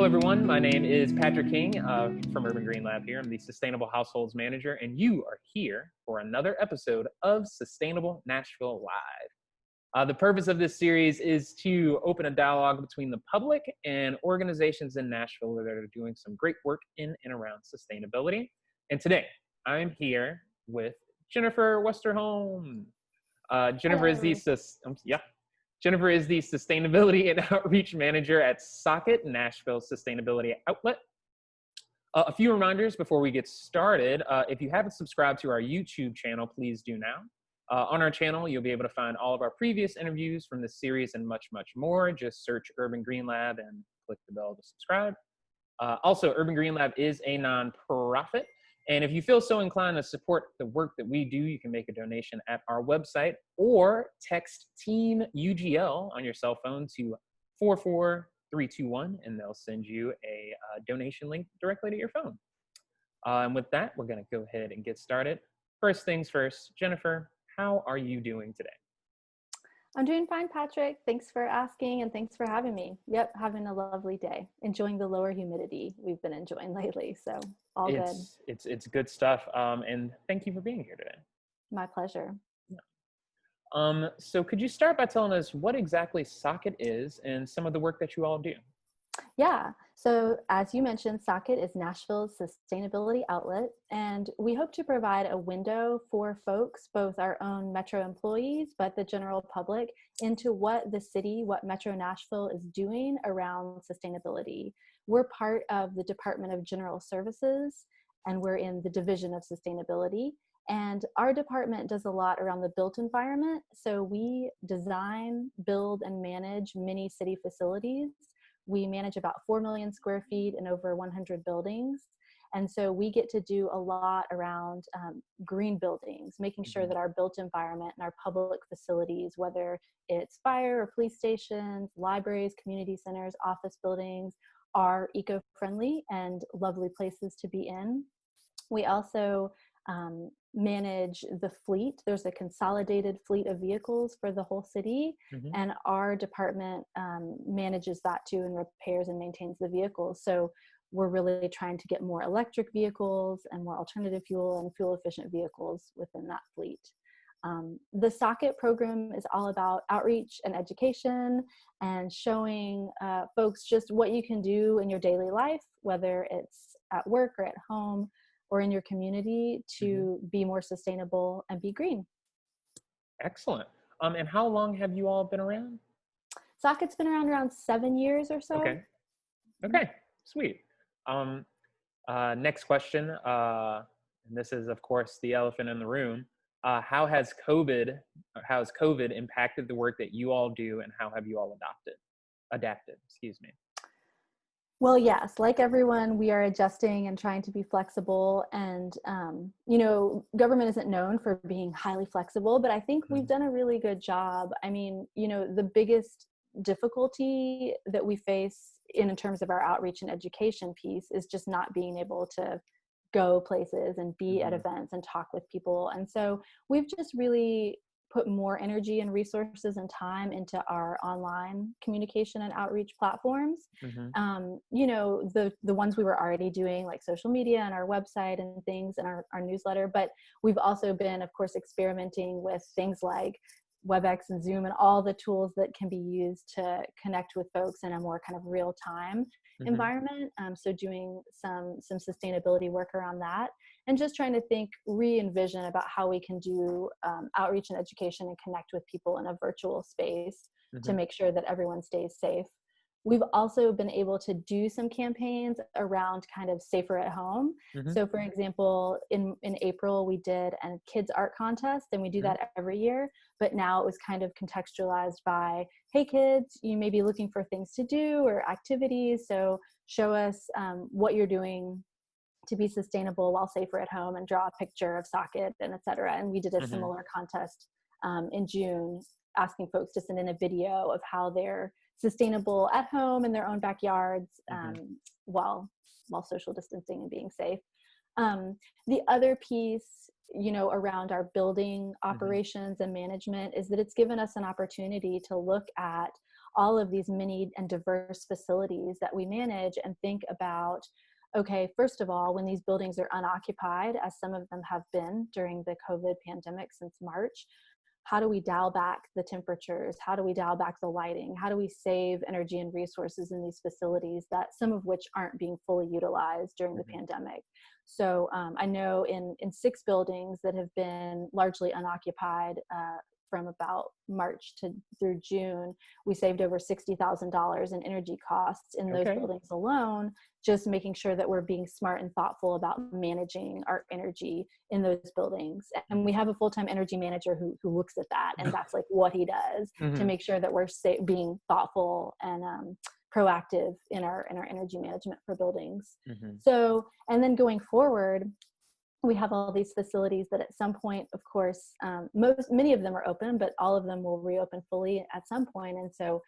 everyone. My name is Patrick King from Urban Green Lab here. I'm the Sustainable Households Manager, and you are here for another episode of Sustainable Nashville Live. The purpose of this series is to open a dialogue between the public and organizations in Nashville that are doing some great work in and around sustainability. And today, I'm here with Jennifer Westerholm. Jennifer is Jennifer is the Sustainability and Outreach Manager at Socket.nashville Sustainability Outlet. A few reminders before we get started. If you haven't subscribed to our YouTube channel, please do now. On our channel, you'll be able to find all of our previous interviews from this series and much, much more. Just search Urban Green Lab and click the bell to subscribe. Also, Urban Green Lab is a nonprofit. And if you feel so inclined to support the work that we do, you can make a donation at our website or text Team UGL on your cell phone to 44321, and they'll send you a donation link directly to your phone. And with that, we're going to go ahead and get started. First things first, Jennifer, how are you doing today? I'm doing fine, Patrick. Thanks for asking and thanks for having me. Yep, having a lovely day. Enjoying the lower humidity we've been enjoying lately, so all good. It's good stuff, and thank you for being here today. My pleasure. Yeah. So could you start by telling us what exactly Socket is and some of the work that you all do? Yeah, so as you mentioned, Socket is Nashville's sustainability outlet, and we hope to provide a window for folks, both our own Metro employees, but the general public, into what the city, what Metro Nashville is doing around sustainability. We're part of the Department of General Services, and we're in the Division of Sustainability. And our department does a lot around the built environment. So we design, build, and manage many city facilities. We manage about 4 million square feet and over 100 buildings. And so we get to do a lot around green buildings, making sure that our built environment and our public facilities, whether it's fire or police stations, libraries, community centers, office buildings, are eco-friendly and lovely places to be in. We also manage the fleet. There's a consolidated fleet of vehicles for the whole city, and our department manages that too and repairs and maintains the vehicles. So we're really trying to get more electric vehicles and more alternative fuel and fuel efficient vehicles within that fleet. The Socket program is all about outreach and education and showing folks just what you can do in your daily life, whether it's at work or at home or in your community, to be more sustainable and be green. Excellent. And how long have you all been around? Socket's been around 7 years or so. Okay, sweet. Next question, and this is of course the elephant in the room. How has COVID impacted the work that you all do, and how have you all adapted, excuse me? Well, yes, like everyone, we are adjusting and trying to be flexible. And, government isn't known for being highly flexible, but I think we've done a really good job. I mean, the biggest difficulty that we face in terms of our outreach and education piece is just not being able to go places and be at events and talk with people. And so we've just really put more energy and resources and time into our online communication and outreach platforms. The ones we were already doing, like social media and our website and things, and our newsletter, but we've also been, of course, experimenting with things like WebEx and Zoom and all the tools that can be used to connect with folks in a more kind of real-time environment. So doing some sustainability work around that, and just trying to re-envision about how we can do outreach and education and connect with people in a virtual space to make sure that everyone stays safe. We've also been able to do some campaigns around kind of safer at home. So for example, in April, we did a kids art contest, and we do that every year, but now it was kind of contextualized by, hey kids, you may be looking for things to do or activities. So show us what you're doing to be sustainable while safer at home, and draw a picture of Socket and et cetera. And we did a similar contest in June, asking folks to send in a video of how they're sustainable at home in their own backyards while social distancing and being safe. The other piece, around our building operations and management is that it's given us an opportunity to look at all of these many and diverse facilities that we manage and think about, okay, first of all, when these buildings are unoccupied, as some of them have been during the COVID pandemic since March, how do we dial back the temperatures? How do we dial back the lighting? How do we save energy and resources in these facilities that some of which aren't being fully utilized during the pandemic? So I know in 6 buildings that have been largely unoccupied from about March through June, we saved over $60,000 in energy costs in those buildings alone, just making sure that we're being smart and thoughtful about managing our energy in those buildings. And we have a full-time energy manager who looks at that, and that's like what he does to make sure that we're being thoughtful and proactive in our energy management for buildings. So, and then going forward, we have all these facilities that at some point, of course, many of them are open, but all of them will reopen fully at some point. And so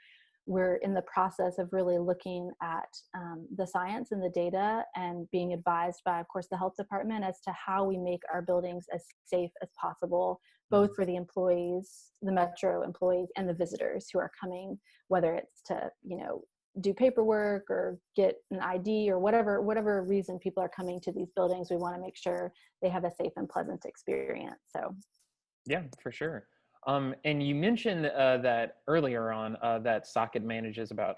we're in the process of really looking at the science and the data and being advised by, of course, the health department as to how we make our buildings as safe as possible, both for the employees, the Metro employees, and the visitors who are coming, whether it's to, do paperwork or get an ID or whatever reason people are coming to these buildings. We want to make sure they have a safe and pleasant experience. So yeah, for sure. And you mentioned that earlier on that Socket manages about,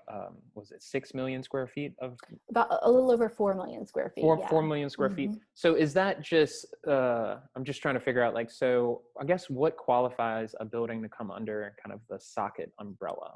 was it 6 million square feet of? About a little over 4 million square feet. 4 million square feet. So is that just, I'm just trying to figure out, so I guess what qualifies a building to come under kind of the Socket umbrella?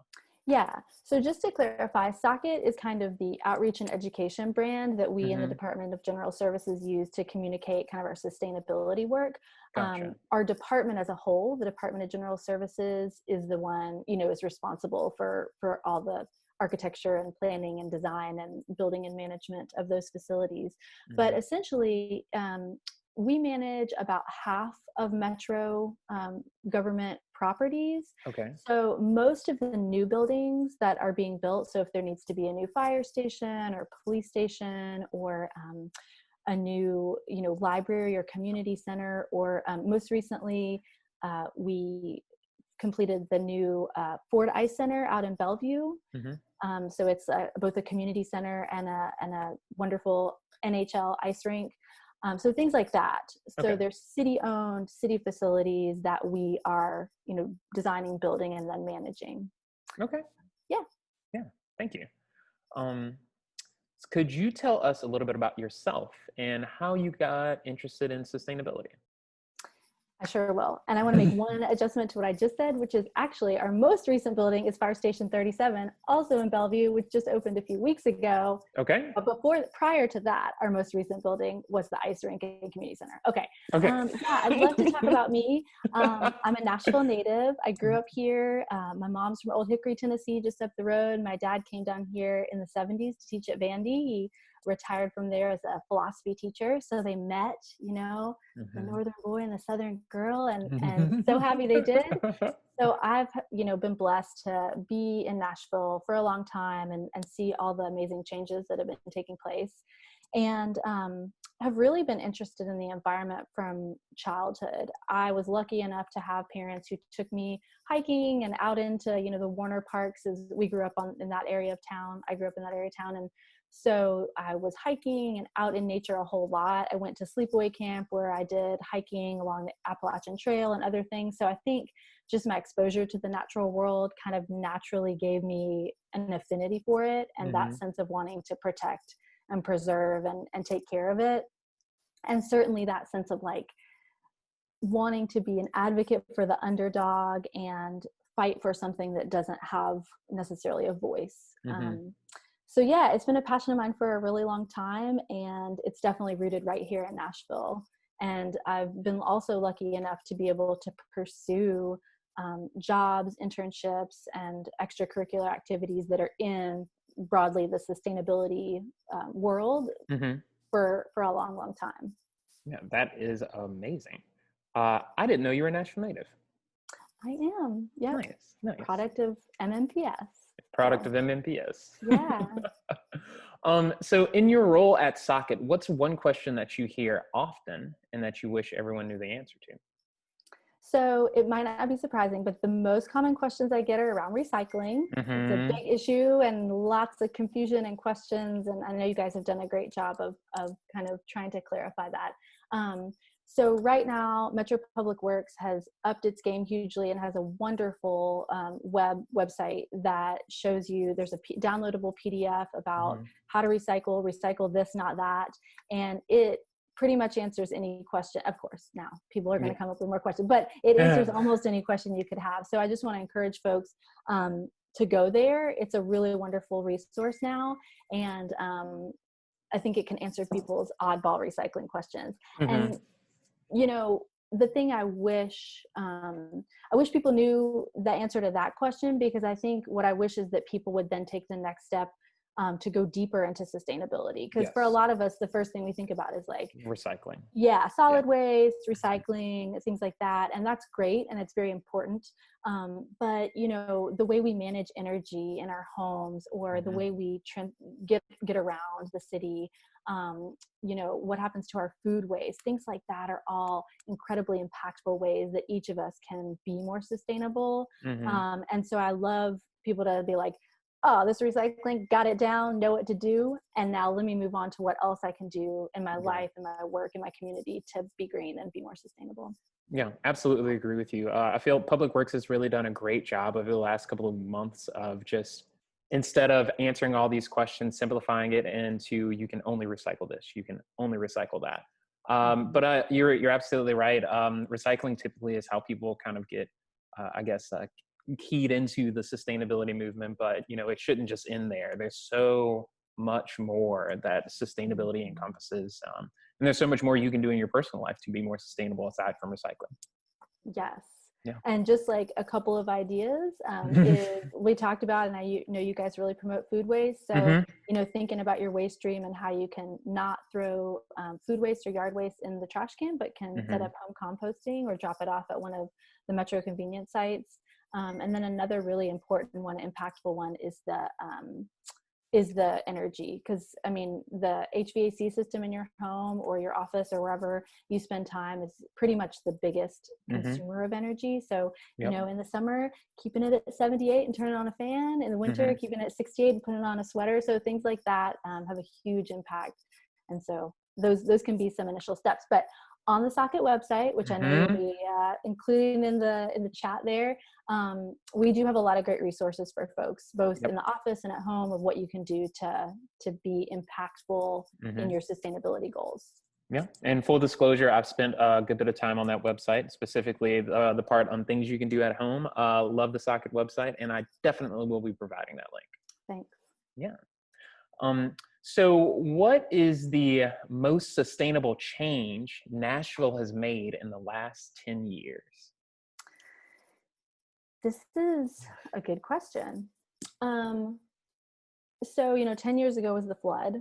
Yeah. So just to clarify, Socket is kind of the outreach and education brand that we in the Department of General Services use to communicate kind of our sustainability work. Gotcha. Our department as a whole, the Department of General Services, is the one, is responsible for all the architecture and planning and design and building and management of those facilities. But essentially, we manage about half of Metro government properties. Okay. So most of the new buildings that are being built, so if there needs to be a new fire station or police station or a new, library or community center, or most recently, we completed the new Ford Ice Center out in Bellevue. So it's both a community center and a wonderful NHL ice rink. So things like that. So there's city-owned, city facilities that we are, designing, building, and then managing. Okay. Yeah. Yeah. Thank you. Could you tell us a little bit about yourself and how you got interested in sustainability? I sure will. And I want to make one adjustment to what I just said, which is actually our most recent building is Fire Station 37, also in Bellevue, which just opened a few weeks ago. Okay. But prior to that, our most recent building was the ice rink and community center. Okay. Yeah, I'd love to talk about me. I'm a Nashville native. I grew up here. My mom's from Old Hickory, Tennessee, just up the road. My dad came down here in the 70s to teach at Vandy. He retired from there as a philosophy teacher. So they met, the northern boy and the southern girl, and so happy they did. So I've, been blessed to be in Nashville for a long time and see all the amazing changes that have been taking place. And have really been interested in the environment from childhood. I was lucky enough to have parents who took me hiking and out into, the Warner Parks, as we grew up in that area of town. I grew up in that area of town. And so I was hiking and out in nature a whole lot. I went to sleepaway camp where I did hiking along the Appalachian Trail and other things. So I think just my exposure to the natural world kind of naturally gave me an affinity for it, and that sense of wanting to protect and preserve and take care of it. And certainly that sense of wanting to be an advocate for the underdog and fight for something that doesn't have necessarily a voice. So yeah, it's been a passion of mine for a really long time, and it's definitely rooted right here in Nashville. And I've been also lucky enough to be able to pursue jobs, internships, and extracurricular activities that are in broadly the sustainability world for a long, long time. Yeah, that is amazing. I didn't know you were a Nashville native. I am. Yeah. Nice. Product of MMPS. Product of MMPS. Yeah. So in your role at Socket, what's one question that you hear often and that you wish everyone knew the answer to? So it might not be surprising, but the most common questions I get are around recycling. It's a Mm-hmm. big issue and lots of confusion and questions. And I know you guys have done a great job of kind of trying to clarify that. So right now, Metro Public Works has upped its game hugely and has a wonderful website that shows you, there's a downloadable PDF about Mm-hmm. how to recycle this, not that. And it pretty much answers any question. Of course, now people are going to come up with more questions, but it answers almost any question you could have. So I just want to encourage folks to go there. It's a really wonderful resource now. And I think it can answer people's oddball recycling questions. Mm-hmm. And, you know, the thing I wish people knew the answer to that question, because I think what I wish is that people would then take the next step to go deeper into sustainability. Because for a Yes. lot of us, the first thing we think about is like, Recycling. yeah, solid waste, recycling, things like that. And that's great. And it's very important. But, you know, the way we manage energy in our homes, or the way we get around the city, you know, what happens to our food waste, things like that are all incredibly impactful ways that each of us can be more sustainable. Mm-hmm. And so I love people to be like, oh, this recycling, got it down, know what to do. And now let me move on to what else I can do in my life, in my work, in my community to be green and be more sustainable. Yeah, absolutely agree with you. I feel Public Works has really done a great job over the last couple of months of just, instead of answering all these questions, simplifying it into, you can only recycle this, you can only recycle that. But you're absolutely right. Recycling typically is how people kind of get, I guess, keyed into the sustainability movement. But you know, it shouldn't just end there. There's so much more that sustainability encompasses, and there's so much more you can do in your personal life to be more sustainable aside from recycling. Yes. Yeah. And just like a couple of ideas is we talked about, and I know you guys really promote food waste. So, you know, thinking about your waste stream and how you can not throw food waste or yard waste in the trash can, but can set up home composting or drop it off at one of the Metro convenience sites. And then another really important one, impactful one, is the energy. Because I mean, the HVAC system in your home or your office or wherever you spend time is pretty much the biggest consumer of energy. So, you know, in the summer, keeping it at 78 and turning on a fan. In the winter, keeping it at 68 and putting on a sweater. So things like that have a huge impact. And so those can be some initial steps. But on the Socket website, which I know you'll be including in the chat there, we do have a lot of great resources for folks, both in the office and at home, of what you can do to be impactful in your sustainability goals. Yeah, and full disclosure, I've spent a good bit of time on that website, specifically the part on things you can do at home. Love the Socket website, and I definitely will be providing that link. Thanks. Yeah. So what is the most sustainable change Nashville has made in the last 10 years? This is a good question. So, you know, 10 years ago was the flood,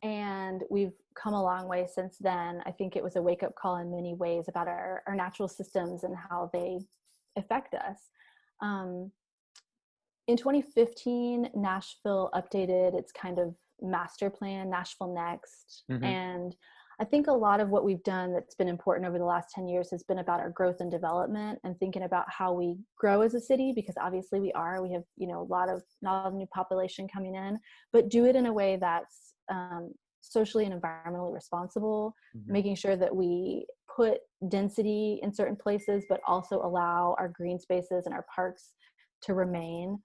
and we've come a long way since then. I think it was a wake-up call in many ways about our natural systems and how they affect us. In 2015, Nashville updated its kind of master plan, Nashville Next. And I think a lot of what we've done that's been important over the last 10 years has been about our growth and development and thinking about how we grow as a city, because obviously we have, you know, not a lot of new population coming in, but do it in a way that's socially and environmentally responsible, making sure that we put density in certain places, but also allow our green spaces and our parks to remain.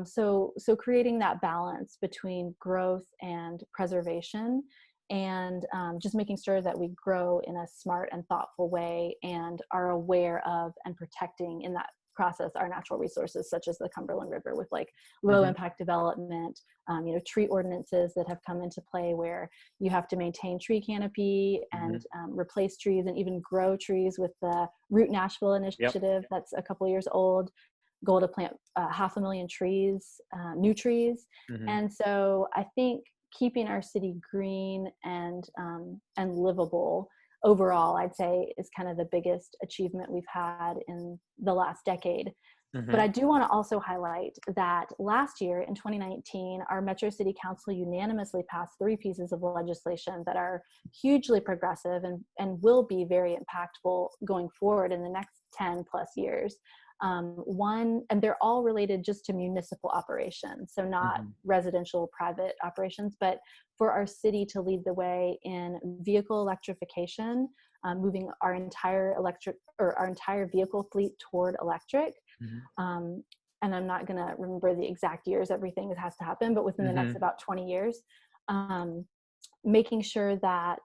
So creating that balance between growth and preservation, and just making sure that we grow in a smart and thoughtful way and are aware of and protecting in that process our natural resources, such as the Cumberland River, with like low impact development, you know, tree ordinances that have come into play where you have to maintain tree canopy and replace trees and even grow trees with the Root Nashville initiative that's a couple years old. Goal to plant 500,000 trees, new trees. And so I think keeping our city green and livable overall, I'd say, is kind of the biggest achievement we've had in the last decade. But I do want to also highlight that last year in 2019, our Metro City Council unanimously passed 3 pieces of legislation that are hugely progressive and will be very impactful going forward in the next 10 plus years. One, and they're all related just to municipal operations, so not residential private operations, but for our city to lead the way in vehicle electrification, moving our entire vehicle fleet toward electric. And I'm not going to remember the exact years everything has to happen, but within the next about 20 years, making sure that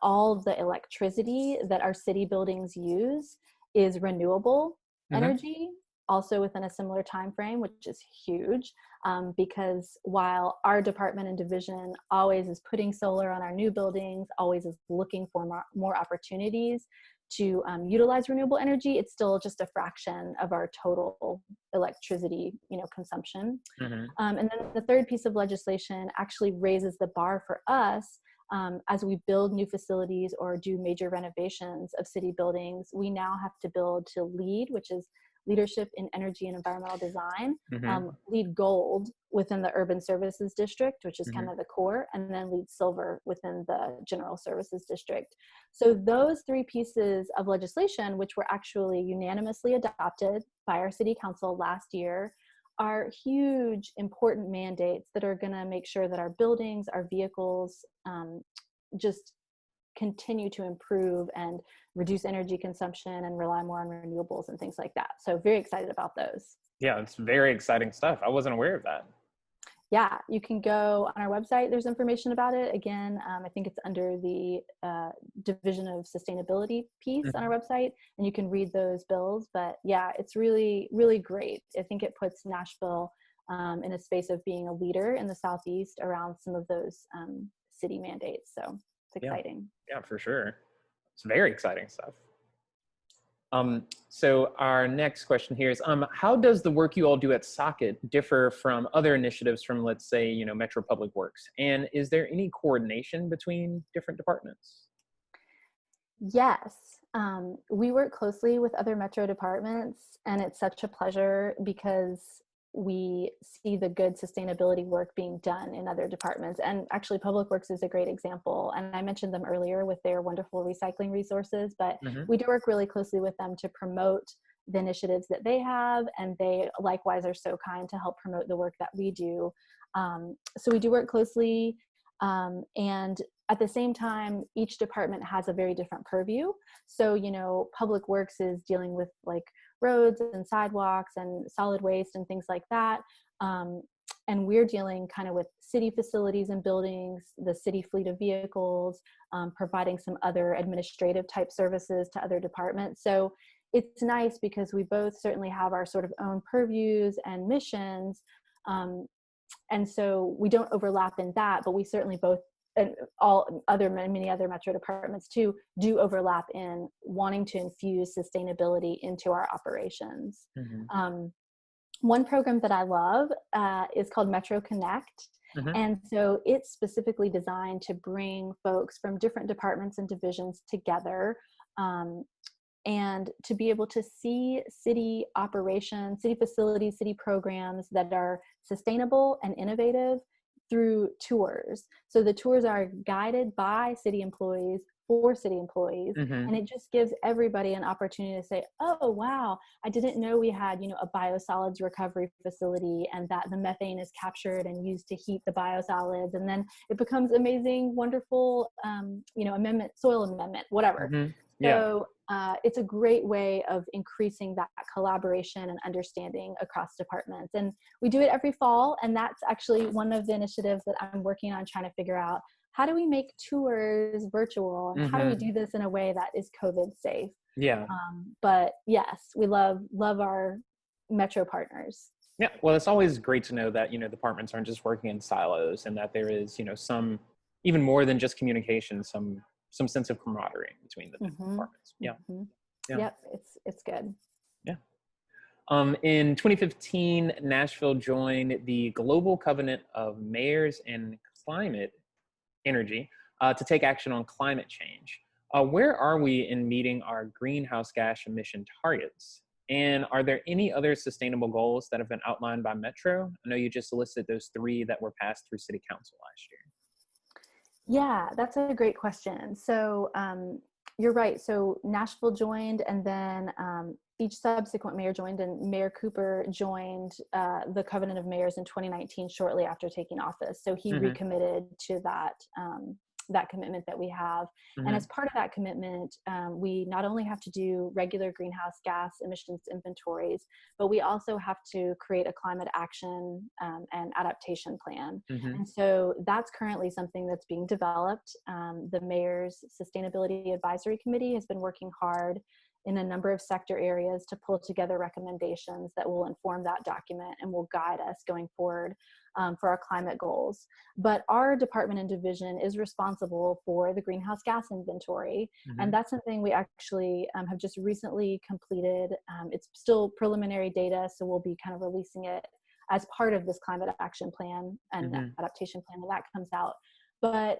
all the electricity that our city buildings use is renewable energy, also within a similar time frame, which is huge, because while our department and division always is putting solar on our new buildings, always is looking for more opportunities to utilize renewable energy, it's still just a fraction of our total electricity, consumption. And then the third piece of legislation actually raises the bar for us. As we build new facilities or do major renovations of city buildings, we now have to build to LEED, which is Leadership in Energy and Environmental Design, LEED Gold within the Urban Services District, which is kind of the core, and then LEED Silver within the General Services District. So those 3 pieces of legislation, which were actually unanimously adopted by our city council last year, are huge, important mandates that are going to make sure that our buildings, our vehicles, just continue to improve and reduce energy consumption and rely more on renewables and things like that. So very excited about those. Yeah, it's very exciting stuff. I wasn't aware of that. Yeah, you can go on our website. There's information about it. Again, I think it's under the Division of Sustainability piece on our website, and you can read those bills. But yeah, it's really, really great. I think it puts Nashville in a space of being a leader in the Southeast around some of those city mandates. So it's exciting. Yeah, for sure. It's very exciting stuff. So our next question here is, how does the work you all do at Socket differ from other initiatives from, let's say, Metro Public Works? And is there any coordination between different departments? Yes, we work closely with other Metro departments, and it's such a pleasure because we see the good sustainability work being done in other departments. And actually Public Works is a great example. And I mentioned them earlier with their wonderful recycling resources, but we do work really closely with them to promote the initiatives that they have. And they likewise are so kind to help promote the work that we do. So we do work closely. And at the same time, each department has a very different purview. So, Public Works is dealing with like roads and sidewalks and solid waste and things like that. And we're dealing kind of with city facilities and buildings, the city fleet of vehicles, providing some other administrative type services to other departments. So it's nice because we both certainly have our sort of own purviews and missions. And so we don't overlap in that, but we certainly both, and many other Metro departments too, do overlap in wanting to infuse sustainability into our operations. One program that I love is called Metro Connect. And so it's specifically designed to bring folks from different departments and divisions together and to be able to see city operations, city facilities, city programs that are sustainable and innovative through tours. So the tours are guided by city employees for city employees. And it just gives everybody an opportunity to say, oh, wow, I didn't know we had, a biosolids recovery facility and that the methane is captured and used to heat the biosolids. And then it becomes amazing, wonderful, soil amendment, whatever. So it's a great way of increasing that collaboration and understanding across departments. And we do it every fall. And that's actually one of the initiatives that I'm working on, trying to figure out, how do we make tours virtual? And how do we do this in a way that is COVID safe? But yes, we love our Metro partners. Yeah, well, it's always great to know that, departments aren't just working in silos and that there is, some, even more than just communication, some sense of camaraderie between the departments. Yep, it's good. In 2015, Nashville joined the Global Covenant of Mayors and Climate Energy to take action on climate change. Where are we in meeting our greenhouse gas emission targets? And are there any other sustainable goals that have been outlined by Metro? I know you just listed those 3 that were passed through City Council last year. Yeah, that's a great question. So you're right. So Nashville joined, and then each subsequent mayor joined, and Mayor Cooper joined the Covenant of Mayors in 2019, shortly after taking office. So he recommitted to that commitment that we have. And as part of that commitment, we not only have to do regular greenhouse gas emissions inventories, but we also have to create a climate action and adaptation plan. And so that's currently something that's being developed. The Mayor's Sustainability Advisory Committee has been working hard in a number of sector areas to pull together recommendations that will inform that document and will guide us going forward for our climate goals. But our department and division is responsible for the greenhouse gas inventory. And that's something we actually have just recently completed. It's still preliminary data, so we'll be kind of releasing it as part of this climate action plan and adaptation plan when that comes out. But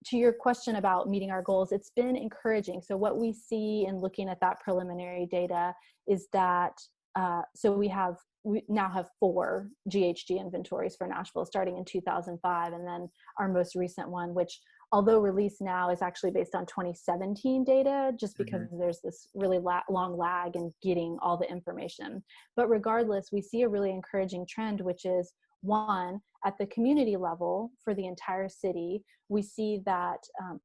to your question about meeting our goals, it's been encouraging. So what we see in looking at that preliminary data is that, so we now have 4 GHG inventories for Nashville starting in 2005. And then our most recent one, which although released now, is actually based on 2017 data, just because there's this really long lag in getting all the information. But regardless, we see a really encouraging trend, which is, 1, at the community level for the entire city, we see that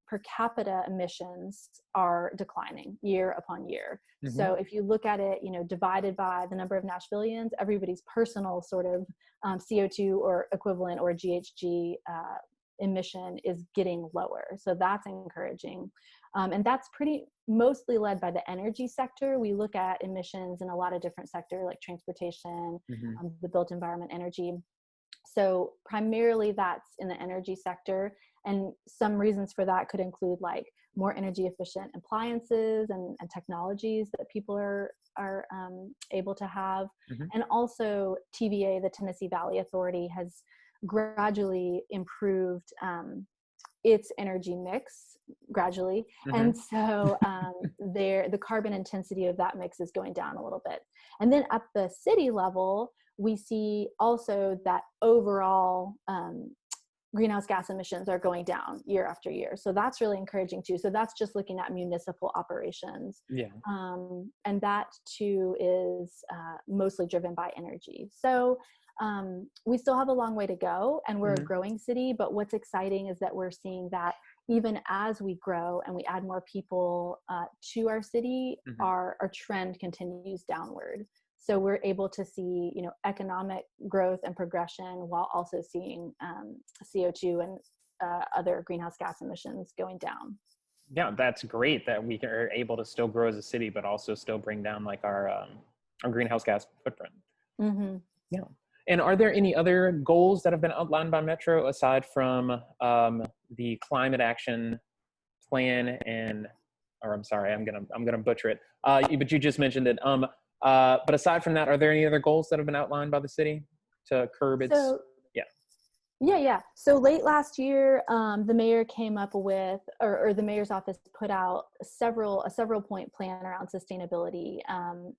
per capita emissions are declining year upon year. So if you look at it, divided by the number of Nashvillians, everybody's personal sort of CO2 or equivalent or GHG emission is getting lower. So that's encouraging. And that's mostly led by the energy sector. We look at emissions in a lot of different sectors like transportation, the built environment, energy. So primarily that's in the energy sector, and some reasons for that could include like more energy efficient appliances and technologies that people are able to have. And also TVA, the Tennessee Valley Authority, has gradually improved its energy mix gradually. And so the carbon intensity of that mix is going down a little bit. And then at the city level, we see also that overall greenhouse gas emissions are going down year after year. So that's really encouraging too. So that's just looking at municipal operations. And that too is mostly driven by energy. So we still have a long way to go, and we're a growing city, but what's exciting is that we're seeing that even as we grow and we add more people to our city, our trend continues downward. So we're able to see, economic growth and progression while also seeing CO2 and other greenhouse gas emissions going down. Yeah, that's great that we are able to still grow as a city, but also still bring down like our greenhouse gas footprint. Yeah. And are there any other goals that have been outlined by Metro aside from the climate action plan I'm sorry, I'm gonna butcher it. But you just mentioned it. But aside from that, are there any other goals that have been outlined by the city to curb its? Yeah. So late last year, the mayor came up with, or the mayor's office put out a several point plan around sustainability.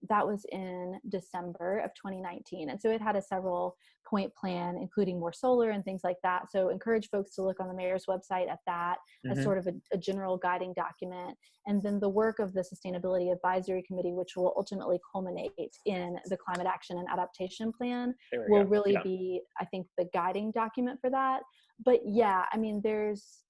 That was in December of 2019. And so it had a several point plan, including more solar and things like that. So encourage folks to look on the mayor's website at that as sort of a general guiding document. And then the work of the Sustainability Advisory Committee, which will ultimately culminate in the Climate Action and Adaptation Plan, will really be, I think, the guiding document for that. But yeah, I mean, there's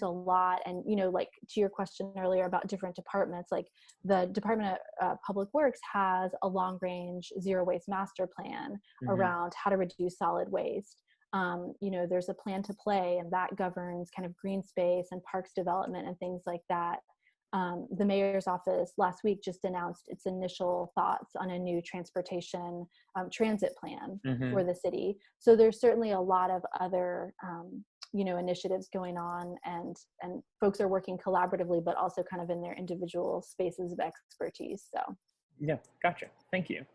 a lot. And, like to your question earlier about different departments, like the Department of Public Works has a long range zero waste master plan around how to reduce solid waste. There's a plan to play, and that governs kind of green space and parks development and things like that. The mayor's office last week just announced its initial thoughts on a new transportation transit plan for the city. So there's certainly a lot of other initiatives going on, and folks are working collaboratively, but also kind of in their individual spaces of expertise. So yeah, gotcha. Thank you.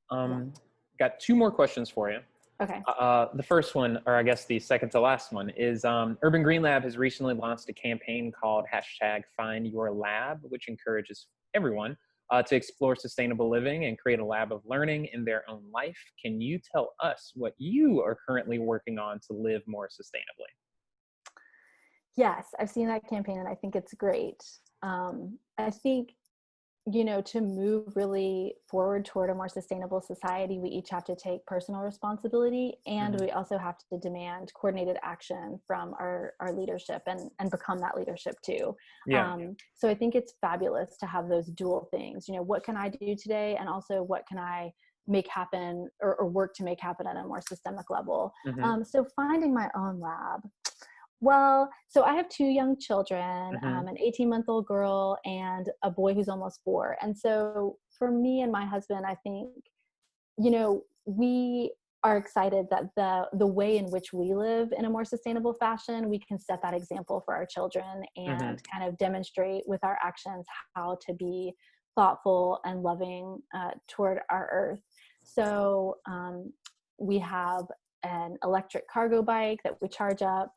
Got 2 more questions for you. Okay. The first one, or I guess the second to last one, is Urban Green Lab has recently launched a campaign called #FindYourLab, which encourages everyone to explore sustainable living and create a lab of learning in their own life. Can you tell us what you are currently working on to live more sustainably? Yes, I've seen that campaign and I think it's great. I think, to move really forward toward a more sustainable society, we each have to take personal responsibility, and Hmm. we also have to demand coordinated action from our leadership and become that leadership too. Yeah. So I think it's fabulous to have those dual things. What can I do today? And also what can I make happen or work to make happen at a more systemic level? Hmm. So finding my own lab. Well, so I have two young children, Hmm. an 18-month-old girl and a boy who's almost 4. And so for me and my husband, I think, we are excited that the way in which we live in a more sustainable fashion, we can set that example for our children Hmm. and kind of demonstrate with our actions how to be thoughtful and loving toward our earth. So we have an electric cargo bike that we charge up.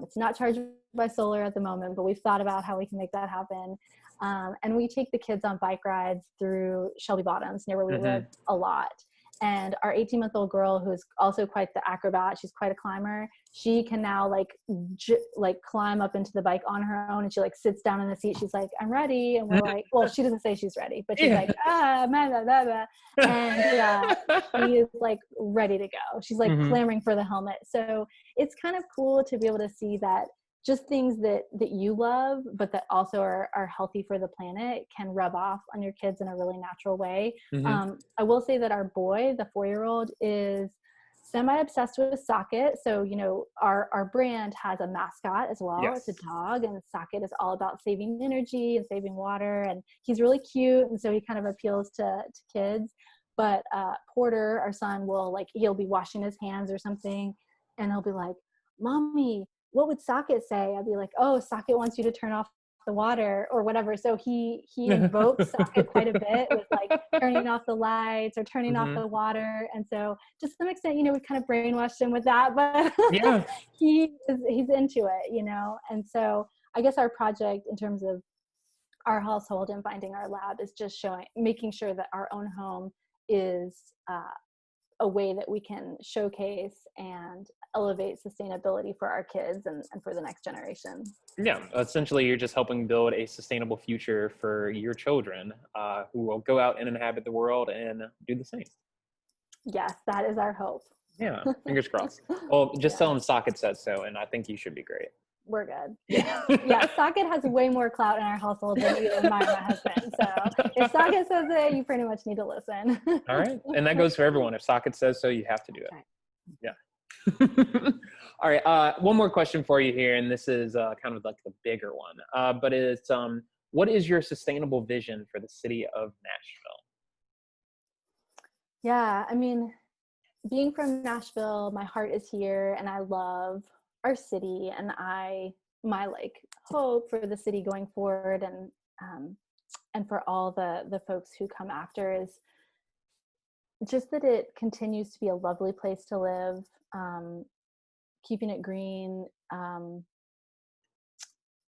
It's not charged by solar at the moment, but we've thought about how we can make that happen. And we take the kids on bike rides through Shelby Bottoms, near where we live, Hmm. a lot. And our 18-month-old girl, who's also quite the acrobat, she's quite a climber. She can now like climb up into the bike on her own, and she like sits down in the seat. She's like, "I'm ready," and we're like, well, she doesn't say she's ready, but she's Yeah. like, blah, blah, blah, blah. And she is like ready to go. She's like Hmm. clamoring for the helmet. So it's kind of cool to be able to see that just things that you love, but that also are healthy for the planet, can rub off on your kids in a really natural way. Hmm. I will say that our boy, the 4-year-old, is semi-obsessed with Socket. So, our brand has a mascot as well. It's a Yes. dog, and Socket is all about saving energy and saving water. And he's really cute. And so he kind of appeals to kids. But Porter, our son, he'll be washing his hands or something, and he'll be like, "Mommy, what would Socket say?" I'd be like, "Oh, Socket wants you to turn off the water," or whatever. So he invokes Socket quite a bit with like turning off the lights or turning off Hmm. the water. And so to some extent, we kind of brainwashed him with that, but Yeah. he's into it, And so I guess our project in terms of our household and finding our lab is just making sure that our own home is a way that we can showcase and elevate sustainability for our kids and for the next generation. Yeah. Essentially, you're just helping build a sustainable future for your children, who will go out and inhabit the world and do the same. Yes, that is our hope. Yeah. Fingers crossed. Well, just Yeah, tell them Socket said so, and I think you should be great. we're good. Yeah. Yeah. Socket has way more clout in our household than either mine or my husband. So if Socket says it, you pretty much need to listen. All right. And that goes for everyone. If Socket says so, you have to do That's it. right. Yeah. All right. One more question for you here, and this is kind of like the bigger one. But it's what is your sustainable vision for the city of Nashville? Yeah. I mean, being from Nashville, my heart is here and I love our city, and my hope for the city going forward and for all the folks who come after is just that it continues to be a lovely place to live, keeping it green.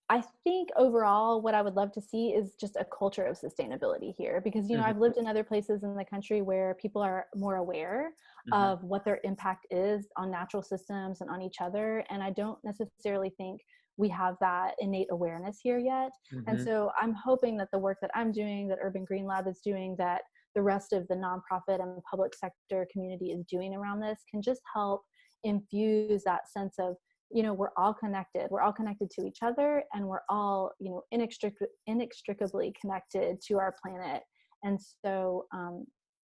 I think overall, what I would love to see is just a culture of sustainability here, because, Hmm. I've lived in other places in the country where people are more aware Hmm. of what their impact is on natural systems and on each other. And I don't necessarily think we have that innate awareness here yet. And Hmm. so I'm hoping that the work that I'm doing, that Urban Green Lab is doing, that the rest of the nonprofit and public sector community is doing around this can just help infuse that sense of, we're all connected to each other, and we're all, inextricably connected to our planet. And so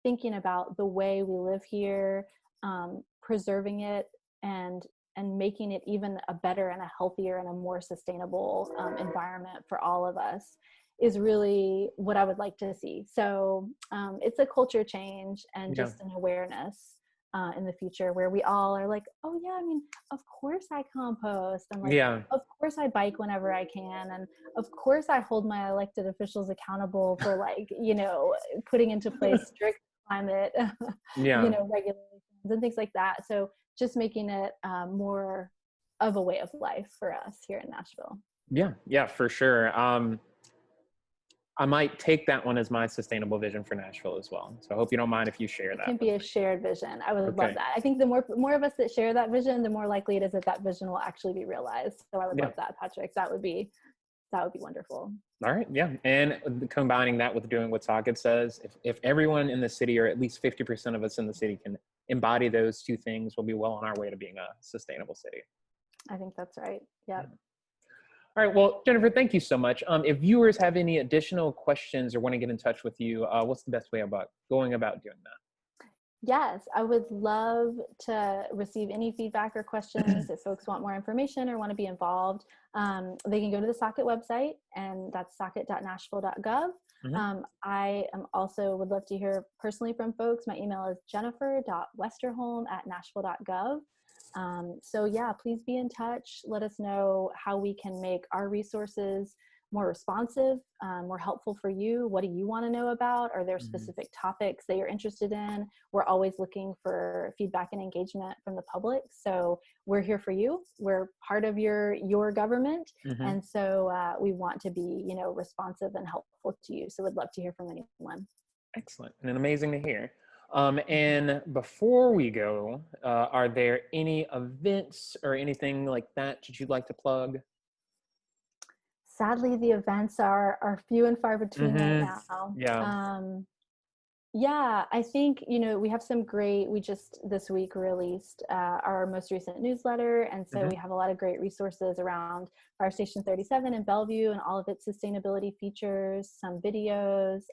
thinking about the way we live here, preserving it, and making it even a better and a healthier and a more sustainable environment for all of us is really what I would like to see. So it's a culture change and Yeah. just an awareness in the future where we all are like, "Oh yeah, I mean, of course I compost, and like, Yeah. of course I bike whenever I can, and of course I hold my elected officials accountable for putting into place strict climate, Yeah. regulations and things like that." So just making it more of a way of life for us here in Nashville. Yeah. Yeah, for sure. I might take that one as my sustainable vision for Nashville as well. So I hope you don't mind if you share It that can with be a me. shared vision. I would love Okay. that. I think the more of us that share that vision, the more likely it is that that vision will actually be realized. So I would Yeah. love that, Patrick. That would be wonderful. All right. Yeah. And combining that with doing what Socket says, if everyone in the city, or at least 50% of us in the city, can embody those two things, we'll be well on our way to being a sustainable city. I think that's right. Yep. Yeah. All right. Well, Jennifer, thank you so much. If viewers have any additional questions or want to get in touch with you, what's the best way about going about doing that? Yes, I would love to receive any feedback or questions. If folks want more information or want to be involved, they can go to the Socket website, and that's socket.nashville.gov. Mhm. I am also would love to hear personally from folks. My email is jennifer.westerholm@nashville.gov. So yeah, please be in touch. Let us know how we can make our resources more responsive, more helpful for you. What do you want to know about? Are there specific topics that you're interested in? We're always looking for feedback and engagement from the public. So we're here for you. We're part of your government. Mhm. And so we want to be, responsive and helpful to you. So we'd love to hear from anyone. Excellent and amazing to hear. And before we go, are there any events or anything like that you'd like to plug? Sadly, the events are few and far between right now. Yeah. Yeah, I think, we have some we just this week released our most recent newsletter. And so Mhm. we have a lot of great resources around Fire Station 37 in Bellevue and all of its sustainability features, some videos.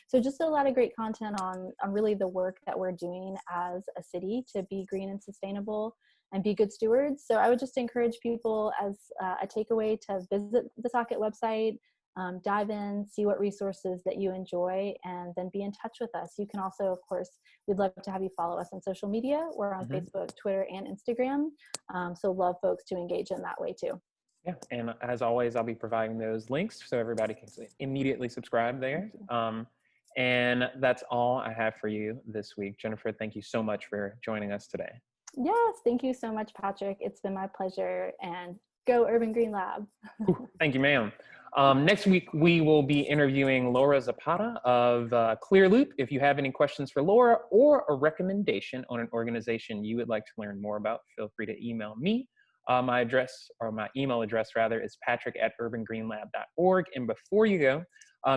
So just a lot of great content on really the work that we're doing as a city to be green and sustainable and be good stewards. So I would just encourage people as a takeaway to visit the Socket website, dive in, see what resources that you enjoy, and then be in touch with us. You can also, of course, we'd love to have you follow us on social media. We're on Mhm. Facebook, Twitter, and Instagram. So love folks to engage in that way too. Yeah. And as always, I'll be providing those links so everybody can immediately subscribe there. And that's all I have for you this week. Jennifer, thank you so much for joining us today. Yes, thank you so much, Patrick. It's been my pleasure, and go Urban Green Lab. Thank you, ma'am. Next week, we will be interviewing Laura Zapata of Clear Loop. If you have any questions for Laura or a recommendation on an organization you would like to learn more about, feel free to email me. My email address rather, is patrick@urbangreenlab.org. And before you go,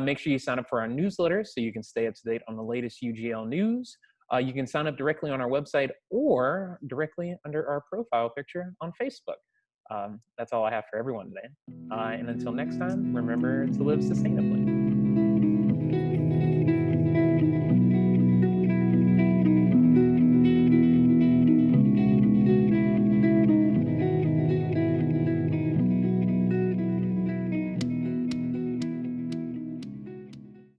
make sure you sign up for our newsletter so you can stay up to date on the latest UGL news. You can sign up directly on our website or directly under our profile picture on Facebook. That's all I have for everyone today. And until next time, remember to live sustainably.